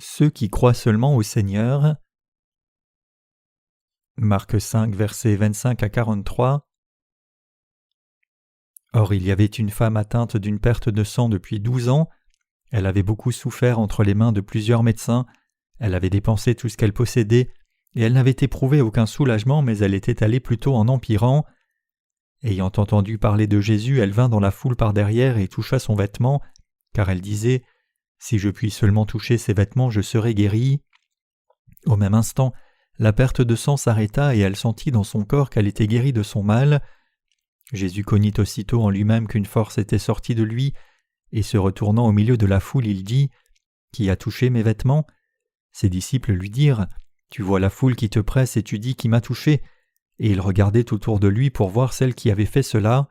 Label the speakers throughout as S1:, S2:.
S1: Ceux qui croient seulement au Seigneur. Marc 5, versets 25 à 43. Or il y avait une femme atteinte d'une perte de sang depuis 12 ans. Elle avait beaucoup souffert entre les mains de plusieurs médecins. Elle avait dépensé tout ce qu'elle possédait, et elle n'avait éprouvé aucun soulagement, mais elle était allée plutôt en empirant. Ayant entendu parler de Jésus, elle vint dans la foule par derrière et toucha son vêtement, car elle disait « Si je puis seulement toucher ses vêtements, je serai guérie. » Au même instant, la perte de sang s'arrêta et elle sentit dans son corps qu'elle était guérie de son mal. Jésus connut aussitôt en lui-même qu'une force était sortie de lui, et se retournant au milieu de la foule, il dit « Qui a touché mes vêtements ?» Ses disciples lui dirent « Tu vois la foule qui te presse et tu dis qui m'a touché ?» Et il regardait autour de lui pour voir celle qui avait fait cela.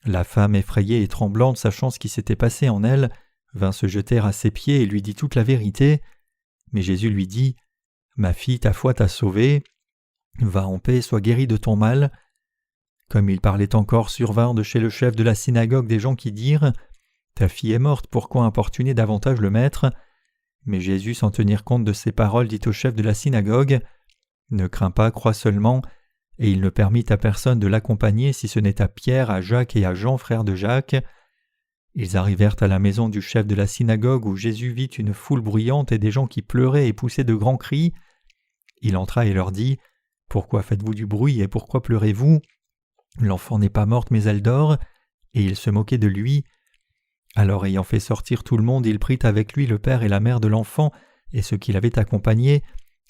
S1: La femme, effrayée et tremblante, sachant ce qui s'était passé en elle, vint se jeter à ses pieds et lui dit toute la vérité. Mais Jésus lui dit « Ma fille, ta foi t'a sauvée. Va en paix, sois guérie de ton mal. » Comme il parlait encore, survinrent de chez le chef de la synagogue des gens qui dirent « Ta fille est morte, pourquoi importuner davantage le maître ?» Mais Jésus, sans tenir compte de ces paroles, dit au chef de la synagogue « Ne crains pas, crois seulement. » Et il ne permit à personne de l'accompagner si ce n'est à Pierre, à Jacques et à Jean, frères de Jacques. Ils arrivèrent à la maison du chef de la synagogue où Jésus vit une foule bruyante et des gens qui pleuraient et poussaient de grands cris. Il entra et leur dit « Pourquoi faites-vous du bruit et pourquoi pleurez-vous ? L'enfant n'est pas morte mais elle dort. » Et ils se moquaient de lui. Alors ayant fait sortir tout le monde, il prit avec lui le père et la mère de l'enfant et ceux qui l'avaient accompagné,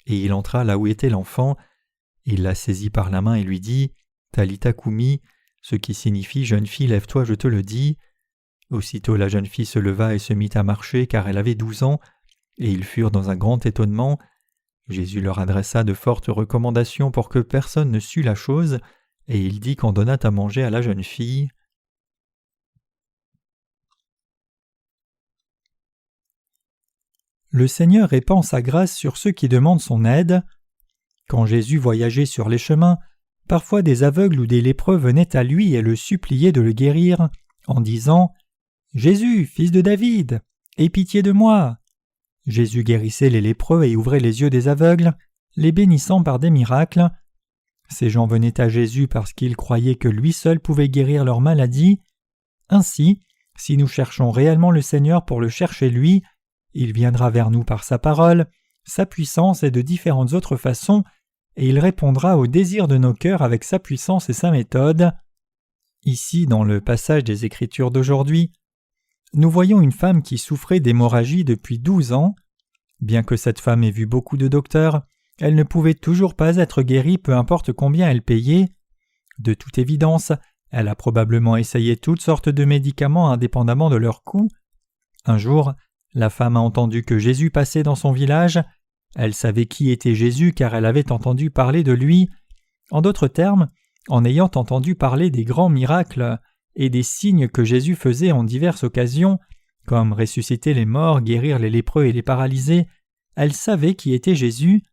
S1: et il entra là où était l'enfant. Il la saisit par la main et lui dit « Talitha koumi », ce qui signifie « Jeune fille, lève-toi, je te le dis ». Aussitôt la jeune fille se leva et se mit à marcher, car elle avait 12 ans, et ils furent dans un grand étonnement. Jésus leur adressa de fortes recommandations pour que personne ne sût la chose, et il dit qu'on donnât à manger à la jeune fille. Le Seigneur répand sa grâce sur ceux qui demandent son aide. Quand Jésus voyageait sur les chemins, parfois des aveugles ou des lépreux venaient à lui et le suppliaient de le guérir, en disant « Jésus, fils de David, aie pitié de moi !» Jésus guérissait les lépreux et ouvrait les yeux des aveugles, les bénissant par des miracles. Ces gens venaient à Jésus parce qu'ils croyaient que lui seul pouvait guérir leur maladie. Ainsi, si nous cherchons réellement le Seigneur pour le chercher lui, il viendra vers nous par sa parole, sa puissance et de différentes autres façons, et il répondra aux désirs de nos cœurs avec sa puissance et sa méthode. Ici, dans le passage des Écritures d'aujourd'hui, nous voyons une femme qui souffrait d'hémorragie depuis 12 ans. Bien que cette femme ait vu beaucoup de docteurs, elle ne pouvait toujours pas être guérie peu importe combien elle payait. De toute évidence, elle a probablement essayé toutes sortes de médicaments indépendamment de leur coût. Un jour, la femme a entendu que Jésus passait dans son village. Elle savait qui était Jésus car elle avait entendu parler de lui. En d'autres termes, en ayant entendu parler des grands miracles et des signes que Jésus faisait en diverses occasions, comme ressusciter les morts, guérir les lépreux et les paralysés, elle savait qui était Jésus,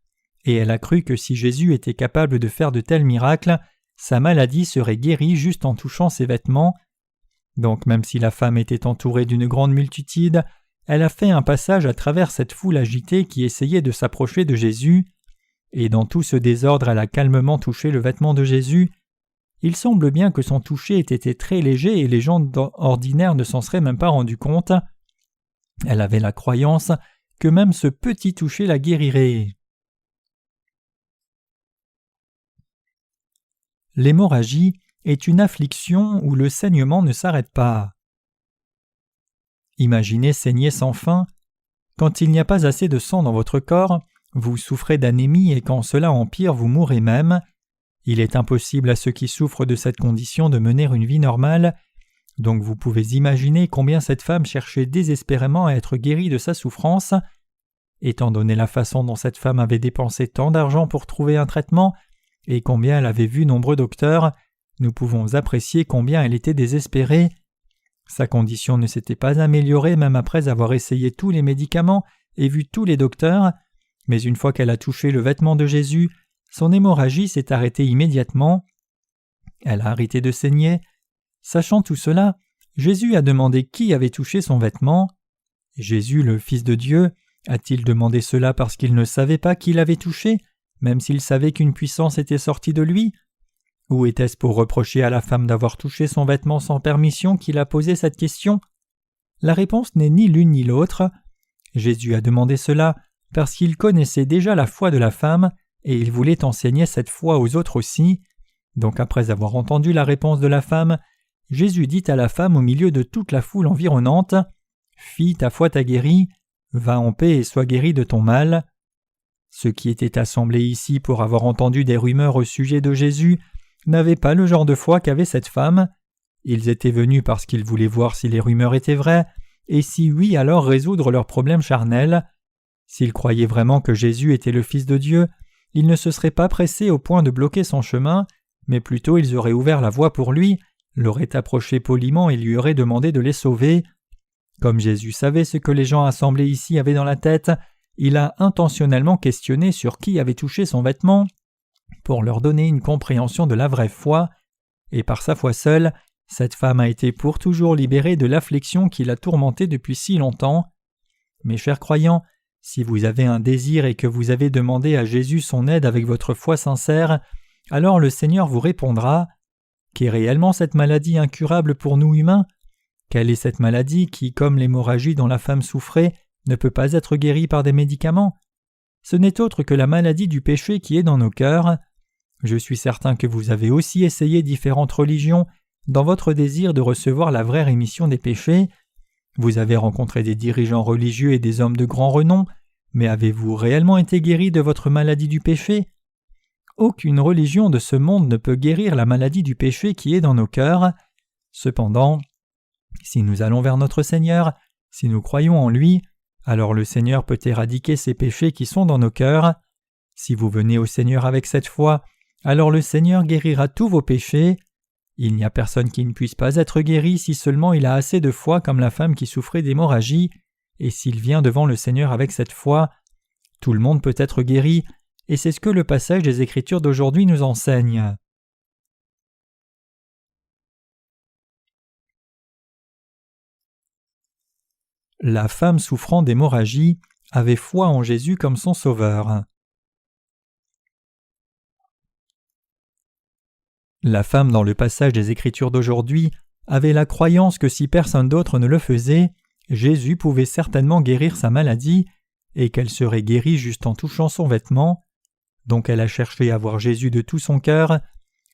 S1: et elle a cru que si Jésus était capable de faire de tels miracles, sa maladie serait guérie juste en touchant ses vêtements. Donc même si la femme était entourée d'une grande multitude, elle a fait un passage à travers cette foule agitée qui essayait de s'approcher de Jésus, et dans tout ce désordre elle a calmement touché le vêtement de Jésus. Il semble bien que son toucher ait été très léger et les gens ordinaires ne s'en seraient même pas rendus compte. Elle avait la croyance que même ce petit toucher la guérirait. L'hémorragie est une affliction où le saignement ne s'arrête pas. Imaginez saigner sans fin. Quand il n'y a pas assez de sang dans votre corps, vous souffrez d'anémie et quand cela empire, vous mourrez même. Il est impossible à ceux qui souffrent de cette condition de mener une vie normale, donc vous pouvez imaginer combien cette femme cherchait désespérément à être guérie de sa souffrance. Étant donné la façon dont cette femme avait dépensé tant d'argent pour trouver un traitement, et combien elle avait vu nombreux docteurs, nous pouvons apprécier combien elle était désespérée. Sa condition ne s'était pas améliorée même après avoir essayé tous les médicaments et vu tous les docteurs, mais une fois qu'elle a touché le vêtement de Jésus, son hémorragie s'est arrêtée immédiatement. Elle a arrêté de saigner. Sachant tout cela, Jésus a demandé qui avait touché son vêtement. Jésus, le Fils de Dieu, A-t-il demandé cela parce qu'il ne savait pas qui l'avait touché, même s'il savait qu'une puissance était sortie de lui? Ou était-ce pour reprocher à la femme d'avoir touché son vêtement sans permission qu'il a posé cette question? La réponse n'est ni l'une ni l'autre. Jésus a demandé cela parce qu'il connaissait déjà la foi de la femme et il voulait enseigner cette foi aux autres aussi. Donc après avoir entendu la réponse de la femme, Jésus dit à la femme au milieu de toute la foule environnante: « Fille, ta foi t'a guérie, va en paix et sois guérie de ton mal. » Ceux qui étaient assemblés ici pour avoir entendu des rumeurs au sujet de Jésus n'avaient pas le genre de foi qu'avait cette femme. Ils étaient venus parce qu'ils voulaient voir si les rumeurs étaient vraies, et si oui, alors résoudre leurs problèmes charnels. S'ils croyaient vraiment que Jésus était le Fils de Dieu, ils ne se seraient pas pressés au point de bloquer son chemin, mais plutôt ils auraient ouvert la voie pour lui, l'auraient approché poliment et lui auraient demandé de les sauver. Comme Jésus savait ce que les gens assemblés ici avaient dans la tête, il a intentionnellement questionné sur qui avait touché son vêtement pour leur donner une compréhension de la vraie foi, et par sa foi seule, cette femme a été pour toujours libérée de l'affliction qui l'a tourmentée depuis si longtemps. Mes chers croyants, si vous avez un désir et que vous avez demandé à Jésus son aide avec votre foi sincère, alors le Seigneur vous répondra. Qu'est réellement cette maladie incurable pour nous humains? Quelle est cette maladie qui, comme l'hémorragie dont la femme souffrait, ne peut pas être guérie par des médicaments? Ce n'est autre que la maladie du péché qui est dans nos cœurs. Je suis certain que vous avez aussi essayé différentes religions dans votre désir de recevoir la vraie rémission des péchés. Vous avez rencontré des dirigeants religieux et des hommes de grand renom, mais avez-vous réellement été guéri de votre maladie du péché? Aucune religion de ce monde ne peut guérir la maladie du péché qui est dans nos cœurs. Cependant, si nous allons vers notre Seigneur, si nous croyons en lui, alors le Seigneur peut éradiquer ces péchés qui sont dans nos cœurs. Si vous venez au Seigneur avec cette foi, alors le Seigneur guérira tous vos péchés. Il n'y a personne qui ne puisse pas être guéri si seulement il a assez de foi comme la femme qui souffrait d'hémorragie, et s'il vient devant le Seigneur avec cette foi, tout le monde peut être guéri, et c'est ce que le passage des Écritures d'aujourd'hui nous enseigne. La femme souffrant d'hémorragie avait foi en Jésus comme son sauveur. La femme dans le passage des Écritures d'aujourd'hui avait la croyance que si personne d'autre ne le faisait, Jésus pouvait certainement guérir sa maladie et qu'elle serait guérie juste en touchant son vêtement. Donc elle a cherché à voir Jésus de tout son cœur.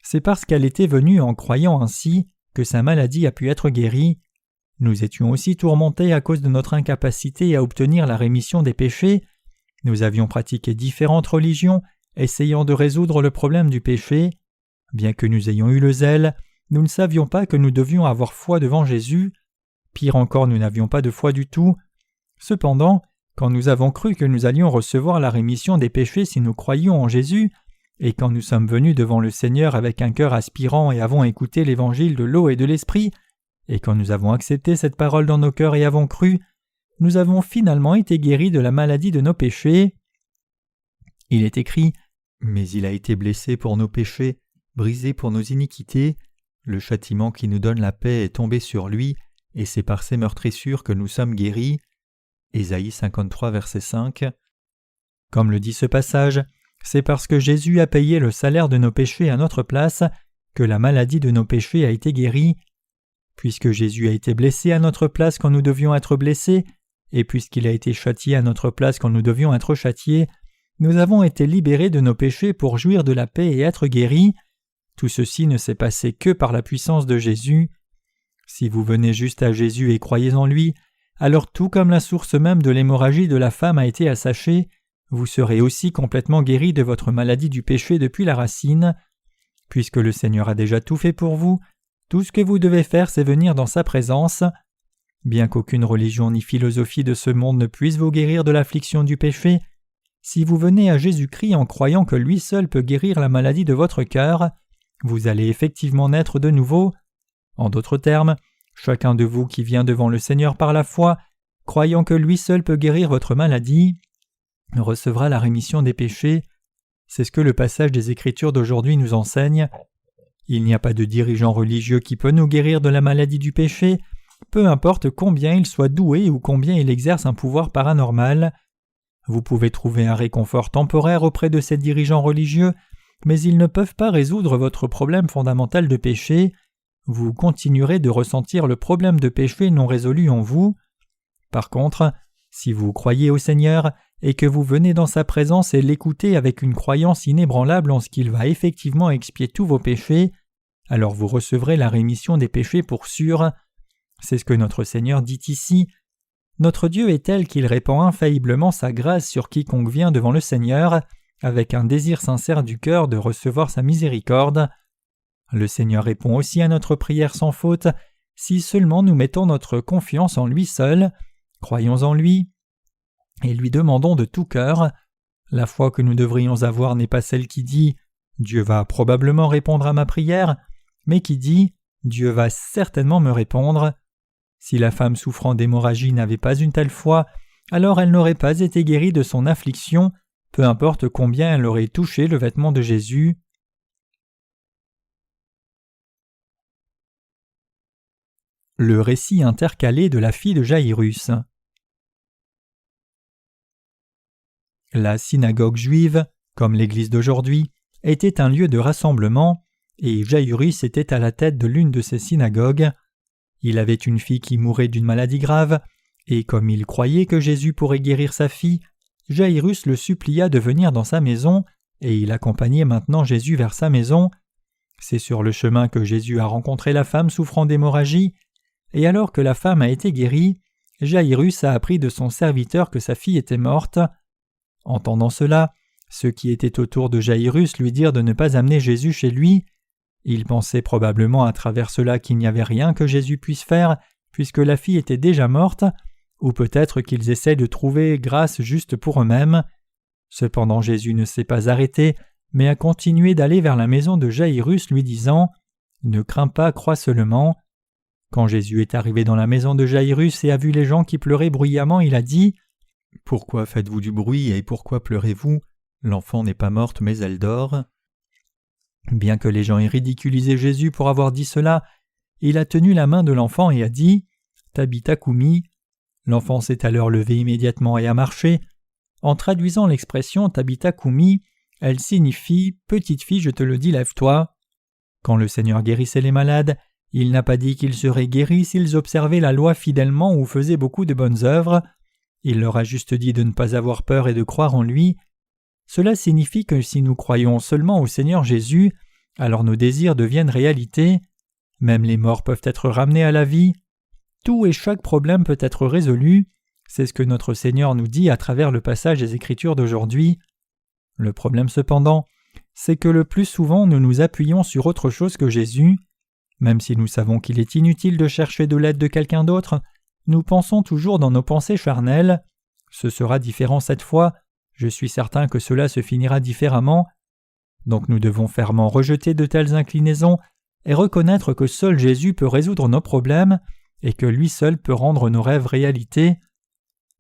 S1: C'est parce qu'elle était venue en croyant ainsi que sa maladie a pu être guérie. Nous étions aussi tourmentés à cause de notre incapacité à obtenir la rémission des péchés. Nous avions pratiqué différentes religions, essayant de résoudre le problème du péché. Bien que nous ayons eu le zèle, nous ne savions pas que nous devions avoir foi devant Jésus. Pire encore, nous n'avions pas de foi du tout. Cependant, quand nous avons cru que nous allions recevoir la rémission des péchés si nous croyions en Jésus, et quand nous sommes venus devant le Seigneur avec un cœur aspirant et avons écouté l'évangile de l'eau et de l'esprit, et quand nous avons accepté cette parole dans nos cœurs et avons cru, nous avons finalement été guéris de la maladie de nos péchés. Il est écrit « Mais il a été blessé pour nos péchés, brisé pour nos iniquités. Le châtiment qui nous donne la paix est tombé sur lui, et c'est par ses meurtrissures que nous sommes guéris. » Ésaïe 53, verset 5. Comme le dit ce passage, c'est parce que Jésus a payé le salaire de nos péchés à notre place que la maladie de nos péchés a été guérie. Puisque Jésus a été blessé à notre place quand nous devions être blessés, et puisqu'il a été châtié à notre place quand nous devions être châtiés, nous avons été libérés de nos péchés pour jouir de la paix et être guéris. Tout ceci ne s'est passé que par la puissance de Jésus. Si vous venez juste à Jésus et croyez en lui, alors tout comme la source même de l'hémorragie de la femme a été assachée, vous serez aussi complètement guéris de votre maladie du péché depuis la racine. Puisque le Seigneur a déjà tout fait pour vous, tout ce que vous devez faire, c'est venir dans sa présence. Bien qu'aucune religion ni philosophie de ce monde ne puisse vous guérir de l'affliction du péché, si vous venez à Jésus-Christ en croyant que lui seul peut guérir la maladie de votre cœur, vous allez effectivement naître de nouveau. En d'autres termes, chacun de vous qui vient devant le Seigneur par la foi, croyant que lui seul peut guérir votre maladie, recevra la rémission des péchés. C'est ce que le passage des Écritures d'aujourd'hui nous enseigne. Il n'y a pas de dirigeant religieux qui peut nous guérir de la maladie du péché, peu importe combien il soit doué ou combien il exerce un pouvoir paranormal. Vous pouvez trouver un réconfort temporaire auprès de ces dirigeants religieux, mais ils ne peuvent pas résoudre votre problème fondamental de péché. Vous continuerez de ressentir le problème de péché non résolu en vous. Par contre, si vous croyez au Seigneur et que vous venez dans sa présence et l'écoutez avec une croyance inébranlable en ce qu'il va effectivement expier tous vos péchés, alors vous recevrez la rémission des péchés pour sûr. C'est ce que notre Seigneur dit ici. Notre Dieu est tel qu'il répand infailliblement sa grâce sur quiconque vient devant le Seigneur, avec un désir sincère du cœur de recevoir sa miséricorde. Le Seigneur répond aussi à notre prière sans faute, si seulement nous mettons notre confiance en lui seul, croyons en lui, et lui demandons de tout cœur. La foi que nous devrions avoir n'est pas celle qui dit « Dieu va probablement répondre à ma prière », mais qui dit « Dieu va certainement me répondre ». Si la femme souffrant d'hémorragie n'avait pas une telle foi, alors elle n'aurait pas été guérie de son affliction, peu importe combien elle aurait touché le vêtement de Jésus. Le récit intercalé de la fille de Jaïrus. La synagogue juive, comme l'église d'aujourd'hui, était un lieu de rassemblement, et Jaïrus était à la tête de l'une de ces synagogues. Il avait une fille qui mourait d'une maladie grave, et comme il croyait que Jésus pourrait guérir sa fille, Jaïrus le supplia de venir dans sa maison, et il accompagnait maintenant Jésus vers sa maison. C'est sur le chemin que Jésus a rencontré la femme souffrant d'hémorragie, et alors que la femme a été guérie, Jaïrus a appris de son serviteur que sa fille était morte. Entendant cela, ceux qui étaient autour de Jaïrus lui dirent de ne pas amener Jésus chez lui. Il pensait probablement à travers cela qu'il n'y avait rien que Jésus puisse faire, puisque la fille était déjà morte, ou peut-être qu'ils essaient de trouver grâce juste pour eux-mêmes. Cependant Jésus ne s'est pas arrêté, mais a continué d'aller vers la maison de Jaïrus lui disant « Ne crains pas, crois seulement ». Quand Jésus est arrivé dans la maison de Jaïrus et a vu les gens qui pleuraient bruyamment, il a dit « Pourquoi faites-vous du bruit et pourquoi pleurez-vous ? L'enfant n'est pas morte mais elle dort. » Bien que les gens aient ridiculisé Jésus pour avoir dit cela, il a tenu la main de l'enfant et a dit « Tabitha Koumi ». L'enfant s'est alors levé immédiatement et a marché. En traduisant l'expression Tabitha Koumi, elle signifie « Petite fille, je te le dis, lève-toi ». Quand le Seigneur guérissait les malades, il n'a pas dit qu'ils seraient guéris s'ils observaient la loi fidèlement ou faisaient beaucoup de bonnes œuvres. Il leur a juste dit de ne pas avoir peur et de croire en lui. Cela signifie que si nous croyons seulement au Seigneur Jésus, alors nos désirs deviennent réalité. Même les morts peuvent être ramenés à la vie. Tout et chaque problème peut être résolu. C'est ce que notre Seigneur nous dit à travers le passage des Écritures d'aujourd'hui. Le problème cependant, c'est que le plus souvent nous nous appuyons sur autre chose que Jésus. Même si nous savons qu'il est inutile de chercher de l'aide de quelqu'un d'autre, nous pensons toujours dans nos pensées charnelles. Ce sera différent cette fois. Je suis certain que cela se finira différemment. Donc nous devons fermement rejeter de telles inclinaisons et reconnaître que seul Jésus peut résoudre nos problèmes et que lui seul peut rendre nos rêves réalité.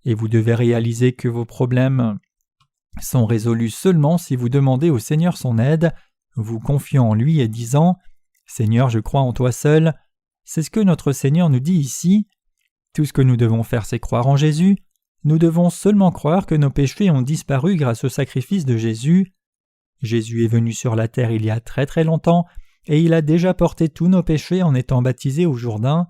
S1: Et vous devez réaliser que vos problèmes sont résolus seulement si vous demandez au Seigneur son aide, vous confiant en lui et disant « Seigneur, je crois en toi seul ». C'est ce que notre Seigneur nous dit ici. Tout ce que nous devons faire, c'est croire en Jésus. Nous devons seulement croire que nos péchés ont disparu grâce au sacrifice de Jésus. Jésus est venu sur la terre il y a très très longtemps, et il a déjà porté tous nos péchés en étant baptisé au Jourdain.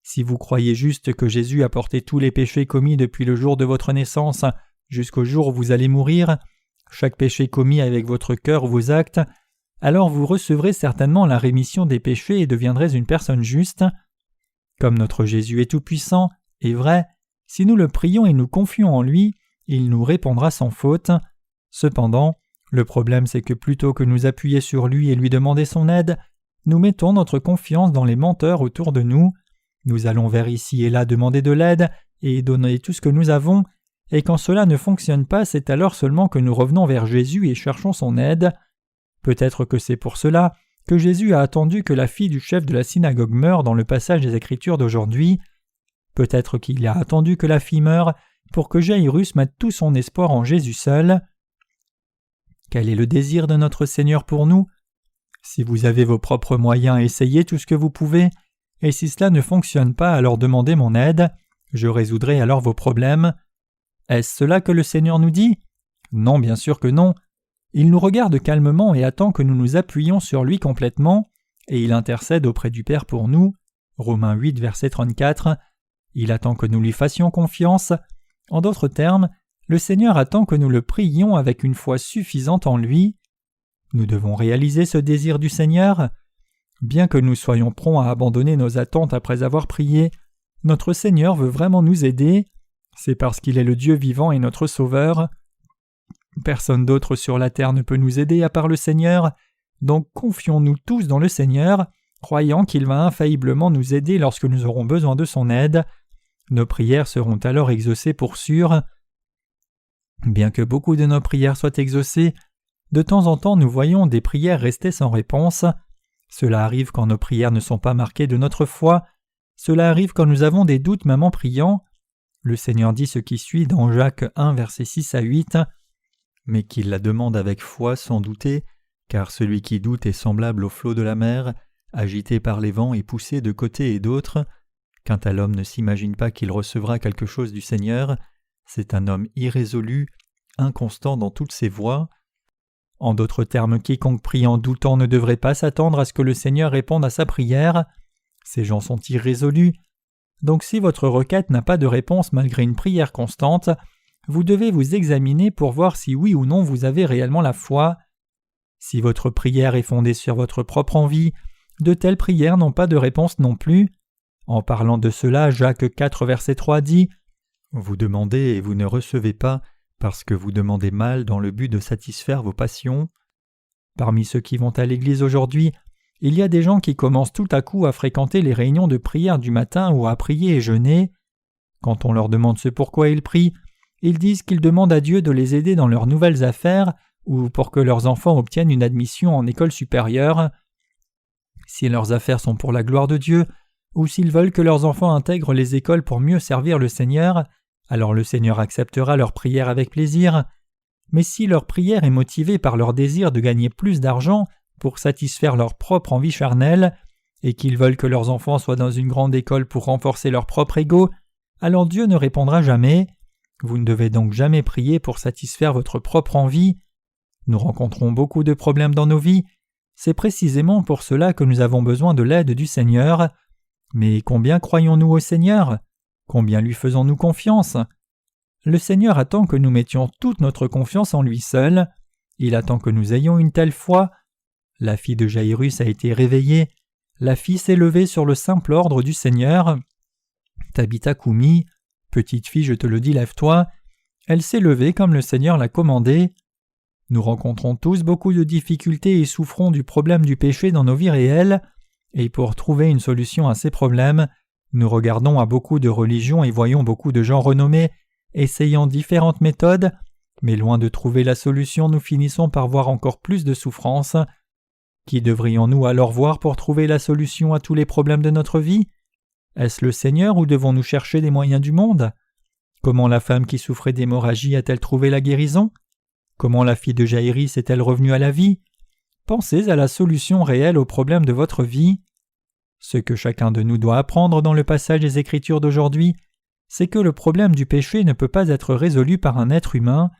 S1: Si vous croyez juste que Jésus a porté tous les péchés commis depuis le jour de votre naissance jusqu'au jour où vous allez mourir, chaque péché commis avec votre cœur ou vos actes, alors vous recevrez certainement la rémission des péchés et deviendrez une personne juste. Comme notre Jésus est tout-puissant et vrai, si nous le prions et nous confions en lui, il nous répondra sans faute. Cependant, le problème c'est que plutôt que nous appuyer sur lui et lui demander son aide, nous mettons notre confiance dans les menteurs autour de nous. Nous allons vers ici et là demander de l'aide et donner tout ce que nous avons, et quand cela ne fonctionne pas, c'est alors seulement que nous revenons vers Jésus et cherchons son aide. Peut-être que c'est pour cela que Jésus a attendu que la fille du chef de la synagogue meure dans le passage des Écritures d'aujourd'hui. Peut-être qu'il a attendu que la fille meure pour que Jaïrus mette tout son espoir en Jésus seul. Quel est le désir de notre Seigneur pour nous? Si vous avez vos propres moyens, essayez tout ce que vous pouvez, et si cela ne fonctionne pas, alors demandez mon aide, je résoudrai alors vos problèmes. Est-ce cela que le Seigneur nous dit ? Non, bien sûr que non. Il nous regarde calmement et attend que nous nous appuyions sur lui complètement, et il intercède auprès du Père pour nous. Romains 8, verset 34. Il attend que nous lui fassions confiance. En d'autres termes, le Seigneur attend que nous le prions avec une foi suffisante en lui. Nous devons réaliser ce désir du Seigneur. Bien que nous soyons prompts à abandonner nos attentes après avoir prié, notre Seigneur veut vraiment nous aider. C'est parce qu'il est le Dieu vivant et notre Sauveur. Personne d'autre sur la terre ne peut nous aider à part le Seigneur, donc confions-nous tous dans le Seigneur, croyant qu'il va infailliblement nous aider lorsque nous aurons besoin de son aide. Nos prières seront alors exaucées pour sûr. Bien que beaucoup de nos prières soient exaucées, de temps en temps nous voyons des prières rester sans réponse. Cela arrive quand nos prières ne sont pas marquées de notre foi. Cela arrive quand nous avons des doutes même en priant. Le Seigneur dit ce qui suit dans Jacques 1, versets 6 à 8. Mais qu'il la demande avec foi sans douter, car celui qui doute est semblable au flot de la mer, agité par les vents et poussé de côté et d'autre. Quant à l'homme ne s'imagine pas qu'il recevra quelque chose du Seigneur, c'est un homme irrésolu, inconstant dans toutes ses voies. En d'autres termes, quiconque prie en doutant ne devrait pas s'attendre à ce que le Seigneur réponde à sa prière. Ces gens sont irrésolus. Donc si votre requête n'a pas de réponse malgré une prière constante, vous devez vous examiner pour voir si oui ou non vous avez réellement la foi. Si votre prière est fondée sur votre propre envie, de telles prières n'ont pas de réponse non plus. En parlant de cela, Jacques 4, verset 3 dit « Vous demandez et vous ne recevez pas, parce que vous demandez mal dans le but de satisfaire vos passions. » Parmi ceux qui vont à l'église aujourd'hui, il y a des gens qui commencent tout à coup à fréquenter les réunions de prière du matin ou à prier et jeûner. Quand on leur demande ce pourquoi ils prient, ils disent qu'ils demandent à Dieu de les aider dans leurs nouvelles affaires ou pour que leurs enfants obtiennent une admission en école supérieure. Si leurs affaires sont pour la gloire de Dieu, ou s'ils veulent que leurs enfants intègrent les écoles pour mieux servir le Seigneur, alors le Seigneur acceptera leur prière avec plaisir. Mais si leur prière est motivée par leur désir de gagner plus d'argent pour satisfaire leur propre envie charnelle, et qu'ils veulent que leurs enfants soient dans une grande école pour renforcer leur propre ego, alors Dieu ne répondra jamais. Vous ne devez donc jamais prier pour satisfaire votre propre envie. Nous rencontrons beaucoup de problèmes dans nos vies. C'est précisément pour cela que nous avons besoin de l'aide du Seigneur. Mais combien croyons-nous au Seigneur ? Combien lui faisons-nous confiance ? Le Seigneur attend que nous mettions toute notre confiance en lui seul. Il attend que nous ayons une telle foi. La fille de Jaïrus a été réveillée. La fille s'est levée sur le simple ordre du Seigneur. Tabitha Koumi, petite fille, je te le dis, lève-toi. Elle s'est levée comme le Seigneur l'a commandé. Nous rencontrons tous beaucoup de difficultés et souffrons du problème du péché dans nos vies réelles. Et pour trouver une solution à ces problèmes, nous regardons à beaucoup de religions et voyons beaucoup de gens renommés essayant différentes méthodes, mais loin de trouver la solution, nous finissons par voir encore plus de souffrance. Qui devrions-nous alors voir pour trouver la solution à tous les problèmes de notre vie ? Est-ce le Seigneur ou devons-nous chercher des moyens du monde ? Comment la femme qui souffrait d'hémorragie a-t-elle trouvé la guérison ? Comment la fille de Jaïrus est-elle revenue à la vie ? Pensez à la solution réelle aux problèmes de votre vie. Ce que chacun de nous doit apprendre dans le passage des Écritures d'aujourd'hui, c'est que le problème du péché ne peut pas être résolu par un être humain.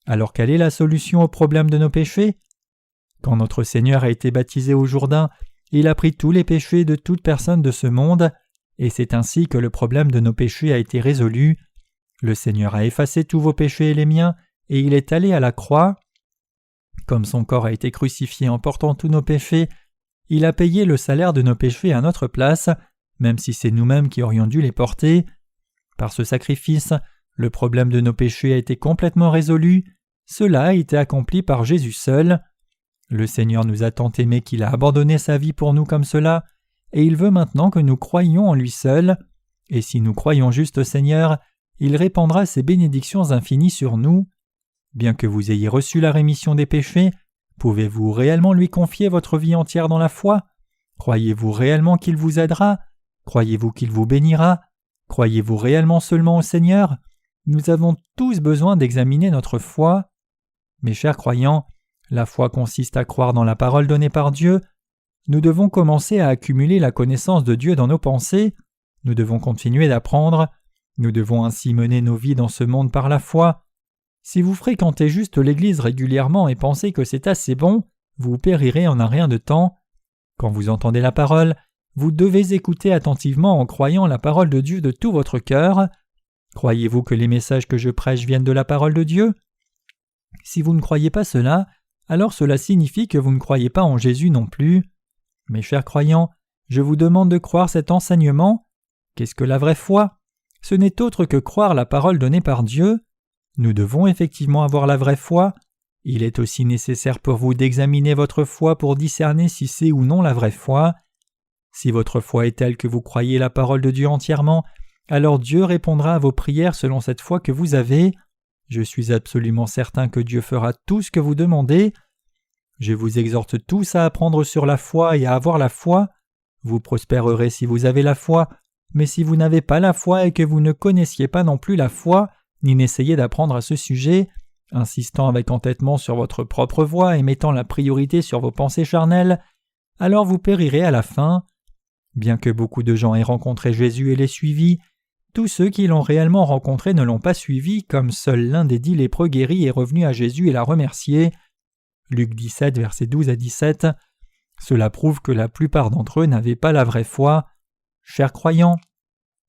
S1: Alors quelle est la solution au problème de nos péchés ? Quand notre Seigneur a été baptisé au Jourdain, il a pris tous les péchés de toute personne de ce monde, et c'est ainsi que le problème de nos péchés a été résolu. Le Seigneur a effacé tous vos péchés et les miens, et il est allé à la croix. Comme son corps a été crucifié en portant tous nos péchés, il a payé le salaire de nos péchés à notre place, même si c'est nous-mêmes qui aurions dû les porter. Par ce sacrifice, le problème de nos péchés a été complètement résolu. Cela a été accompli par Jésus seul. Le Seigneur nous a tant aimés qu'il a abandonné sa vie pour nous comme cela, et il veut maintenant que nous croyions en lui seul. Et si nous croyons juste au Seigneur, il répandra ses bénédictions infinies sur nous. Bien que vous ayez reçu la rémission des péchés, pouvez-vous réellement lui confier votre vie entière dans la foi ? Croyez-vous réellement qu'il vous aidera ? Croyez-vous qu'il vous bénira ? Croyez-vous réellement seulement au Seigneur ? Nous avons tous besoin d'examiner notre foi. Mes chers croyants, la foi consiste à croire dans la parole donnée par Dieu. Nous devons commencer à accumuler la connaissance de Dieu dans nos pensées. Nous devons continuer d'apprendre. Nous devons ainsi mener nos vies dans ce monde par la foi. Si vous fréquentez juste l'Église régulièrement et pensez que c'est assez bon, vous périrez en un rien de temps. Quand vous entendez la parole, vous devez écouter attentivement en croyant la parole de Dieu de tout votre cœur. Croyez-vous que les messages que je prêche viennent de la parole de Dieu? Si vous ne croyez pas cela, alors cela signifie que vous ne croyez pas en Jésus non plus. Mes chers croyants, je vous demande de croire cet enseignement. Qu'est-ce que la vraie foi? Ce n'est autre que croire la parole donnée par Dieu. Nous devons effectivement avoir la vraie foi. Il est aussi nécessaire pour vous d'examiner votre foi pour discerner si c'est ou non la vraie foi. Si votre foi est telle que vous croyez la parole de Dieu entièrement, alors Dieu répondra à vos prières selon cette foi que vous avez. Je suis absolument certain que Dieu fera tout ce que vous demandez. Je vous exhorte tous à apprendre sur la foi et à avoir la foi. Vous prospérerez si vous avez la foi, mais si vous n'avez pas la foi et que vous ne connaissiez pas non plus la foi, ni n'essayez d'apprendre à ce sujet, insistant avec entêtement sur votre propre voie et mettant la priorité sur vos pensées charnelles, alors vous périrez à la fin. Bien que beaucoup de gens aient rencontré Jésus et l'aient suivi, tous ceux qui l'ont réellement rencontré ne l'ont pas suivi, comme seul l'un des 10 lépreux guéris est revenu à Jésus et l'a remercié. Luc 17, versets 12 à 17. Cela prouve que la plupart d'entre eux n'avaient pas la vraie foi. Chers croyants,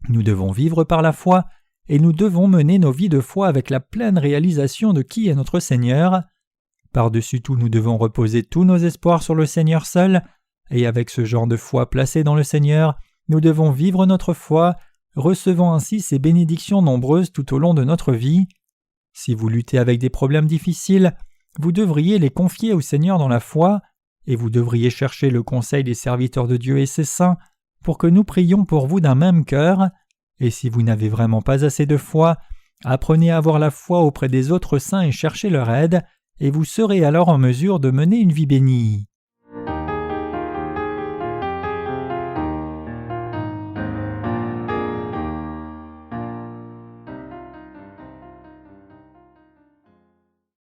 S1: nous devons vivre par la foi et nous devons mener nos vies de foi avec la pleine réalisation de qui est notre Seigneur. Par-dessus tout, nous devons reposer tous nos espoirs sur le Seigneur seul, et avec ce genre de foi placée dans le Seigneur, nous devons vivre notre foi, recevant ainsi ses bénédictions nombreuses tout au long de notre vie. Si vous luttez avec des problèmes difficiles, vous devriez les confier au Seigneur dans la foi, et vous devriez chercher le conseil des serviteurs de Dieu et ses saints pour que nous prions pour vous d'un même cœur. Et si vous n'avez vraiment pas assez de foi, apprenez à avoir la foi auprès des autres saints et cherchez leur aide, et vous serez alors en mesure de mener une vie bénie.